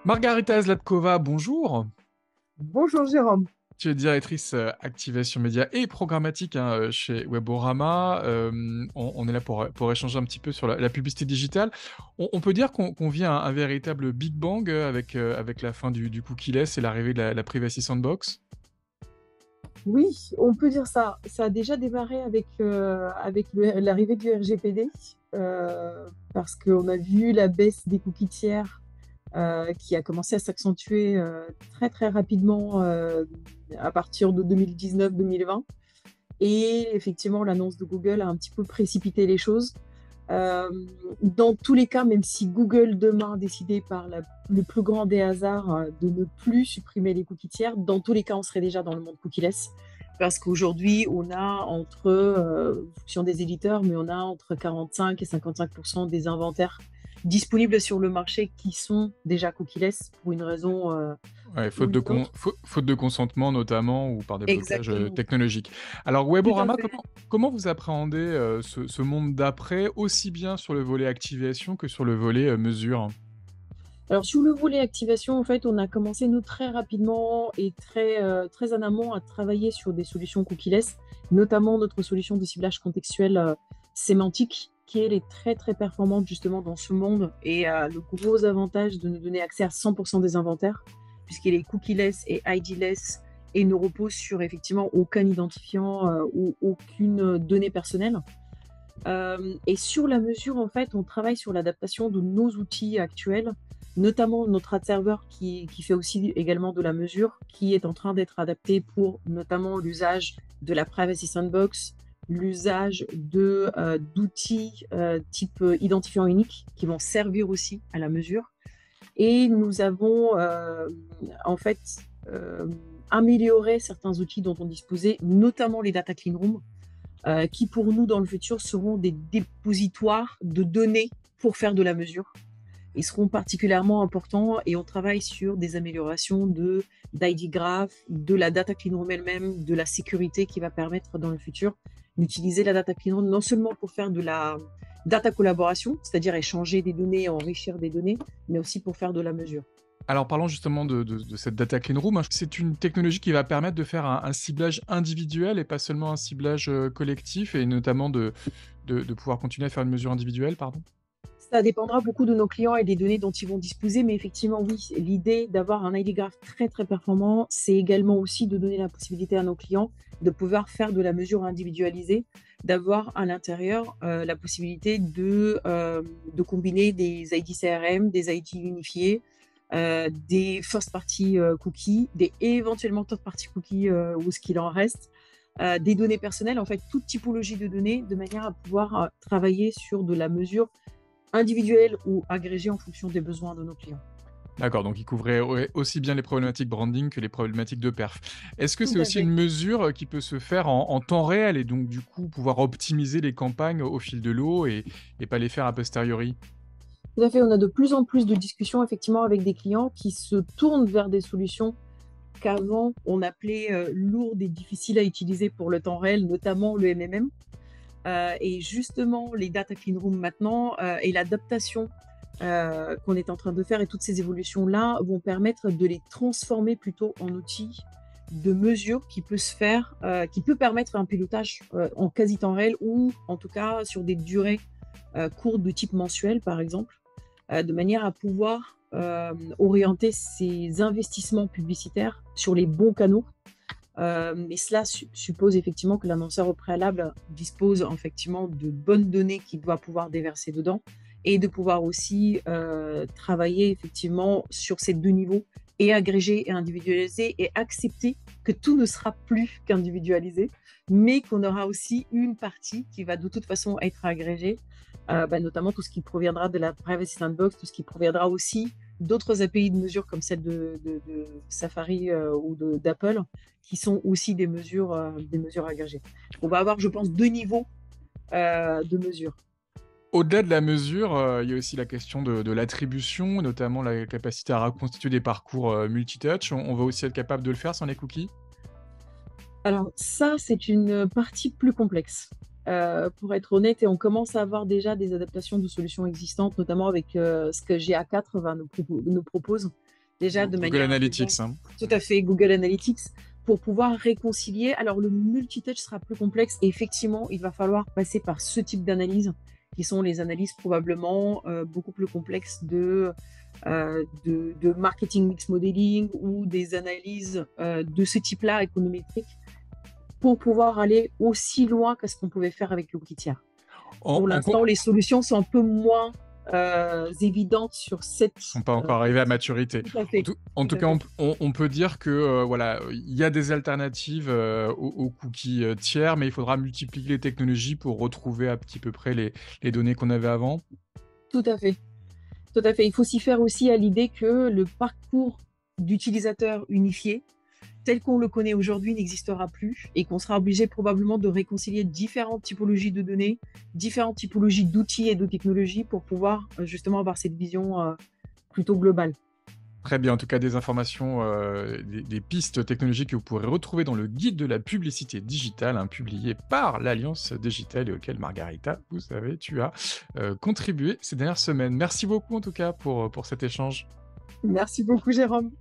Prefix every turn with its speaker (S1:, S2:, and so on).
S1: Margarita Zlatkova, bonjour.
S2: Bonjour Jérôme.
S1: Tu es directrice activation média et programmatique chez Weborama. On est là pour échanger un petit peu sur la publicité digitale. On peut dire qu'on vit un véritable Big Bang avec la fin du cookie-less et l'arrivée de la Privacy Sandbox.
S2: Oui, on peut dire ça. Ça a déjà démarré avec l'arrivée du RGPD, parce qu'on a vu la baisse des cookies tiers qui a commencé à s'accentuer très très rapidement à partir de 2019-2020. Et effectivement, l'annonce de Google a un petit peu précipité les choses. Euh, dans tous les cas, même si Google demain décidait par le plus grand des hasards de ne plus supprimer les cookies tiers, dans tous les cas, on serait déjà dans le monde cookieless. Parce qu'aujourd'hui, on a en fonction des éditeurs, mais on a entre 45 et 55% des inventaires disponibles sur le marché qui sont déjà cookieless pour une raison
S1: Ouais,
S2: ou une autre.
S1: faute de consentement notamment ou par des blocages
S2: Exactement.
S1: technologiques. Alors
S2: Tout à
S1: Weborama,
S2: fait.
S1: comment vous appréhendez ce monde d'après, aussi bien sur le volet activation que sur le volet mesure?
S2: Alors sur le volet activation, en fait, on a commencé nous très rapidement et très en amont à travailler sur des solutions cookieless, notamment notre solution de ciblage contextuel sémantique, qui elle est très très performante justement dans ce monde et a le gros avantage de nous donner accès à 100% des inventaires, puisqu'il est cookieless et ID-less et ne repose sur effectivement aucun identifiant ou aucune donnée personnelle. Et sur la mesure, en fait, on travaille sur l'adaptation de nos outils actuels, notamment notre ad server qui fait aussi également de la mesure, qui est en train d'être adapté pour notamment l'usage de la Privacy Sandbox, l'usage d'outils type identifiant unique qui vont servir aussi à la mesure. Et nous avons en fait euh, amélioré certains outils dont on disposait, notamment les data clean rooms, qui pour nous dans le futur seront des dépositoires de données pour faire de la mesure. Ils seront particulièrement importants et on travaille sur des améliorations d'ID Graph, de la data clean room elle-même, de la sécurité qui va permettre dans le futur d'utiliser la data clean room non seulement pour faire de la data collaboration, c'est-à-dire échanger des données, enrichir des données, mais aussi pour faire de la mesure.
S1: Alors parlons justement de cette data clean room, hein. C'est une technologie qui va permettre de faire un ciblage individuel et pas seulement un ciblage collectif et notamment de pouvoir continuer à faire une mesure individuelle, pardon?
S2: Ça dépendra beaucoup de nos clients et des données dont ils vont disposer, mais effectivement, oui, l'idée d'avoir un ID Graph très très performant, c'est également aussi de donner la possibilité à nos clients de pouvoir faire de la mesure individualisée, d'avoir à l'intérieur la possibilité de combiner des ID CRM, des ID unifiés, des first party cookies, des éventuellement third party cookies ou ce qu'il en reste, des données personnelles, en fait, toute typologie de données, de manière à pouvoir travailler sur de la mesure individuelle ou agrégée en fonction des besoins de nos clients.
S1: D'accord, donc il couvrait ouais, aussi bien les problématiques branding que les problématiques de perf. Est-ce que
S2: Tout
S1: c'est
S2: à
S1: aussi une
S2: fait.
S1: mesure qui peut se faire en temps réel et donc du coup pouvoir optimiser les campagnes au fil de l'eau et pas les faire a posteriori?
S2: Tout à fait. On a de plus en plus de discussions effectivement avec des clients qui se tournent vers des solutions qu'avant on appelait lourdes et difficiles à utiliser pour le temps réel, notamment le MMM. Et justement, les data clean rooms maintenant et l'adaptation qu'on est en train de faire et toutes ces évolutions-là vont permettre de les transformer plutôt en outils de mesure qui peut se faire, qui peut permettre un pilotage en quasi temps réel ou en tout cas sur des durées courtes de type mensuel, par exemple, de manière à pouvoir orienter ses investissements publicitaires sur les bons canaux. Mais cela suppose effectivement que l'annonceur au préalable dispose effectivement de bonnes données qu'il doit pouvoir déverser dedans et de pouvoir aussi travailler effectivement sur ces deux niveaux et agréger et individualiser et accepter que tout ne sera plus qu'individualisé, mais qu'on aura aussi une partie qui va de toute façon être agrégée, notamment tout ce qui proviendra de la Privacy Sandbox, tout ce qui proviendra aussi d'autres API de mesure comme celle de Safari ou d'Apple, qui sont aussi des mesures agrégées. On va avoir, je pense, deux niveaux de mesure.
S1: Au-delà de la mesure, il y a aussi la question de l'attribution, notamment la capacité à reconstituer des parcours multitouch. On va aussi être capable de le faire sans les cookies?
S2: Alors ça, c'est une partie plus complexe. Pour être honnête, et on commence à avoir déjà des adaptations de solutions existantes, notamment avec ce que GA4 va nous propose. déjà de
S1: Google
S2: manière
S1: Analytics,
S2: intelligente.
S1: hein.
S2: Tout à fait, Google Analytics, pour pouvoir réconcilier. Alors, le multitouch sera plus complexe et effectivement, il va falloir passer par ce type d'analyse, qui sont les analyses probablement beaucoup plus complexes de marketing mix modeling ou des analyses de ce type-là économétriques pour pouvoir aller aussi loin que ce qu'on pouvait faire avec l'outil tiers.
S1: En
S2: Pour
S1: en
S2: l'instant, les solutions sont un peu moins évidentes sur
S1: Sont
S2: cette
S1: pas encore arrivés à maturité.
S2: tout à
S1: En
S2: fait,
S1: tout en
S2: tout
S1: tout
S2: à
S1: cas,
S2: fait.
S1: on peut dire que, voilà, il y a des alternatives, aux cookies, tiers, mais il faudra multiplier les technologies pour retrouver à petit peu près les données qu'on avait avant.
S2: Tout à fait. Tout à fait. Il faut s'y faire aussi à l'idée que le parcours d'utilisateur unifié, tel qu'on le connaît aujourd'hui, n'existera plus et qu'on sera obligé probablement de réconcilier différentes typologies de données, différentes typologies d'outils et de technologies pour pouvoir justement avoir cette vision plutôt globale.
S1: Très bien, en tout cas des informations, des pistes technologiques que vous pourrez retrouver dans le guide de la publicité digitale, hein, publié par l'Alliance Digitale et auquel Margarita, vous savez, tu as, contribué ces dernières semaines. Merci beaucoup en tout cas pour cet échange.
S2: Merci beaucoup, Jérôme.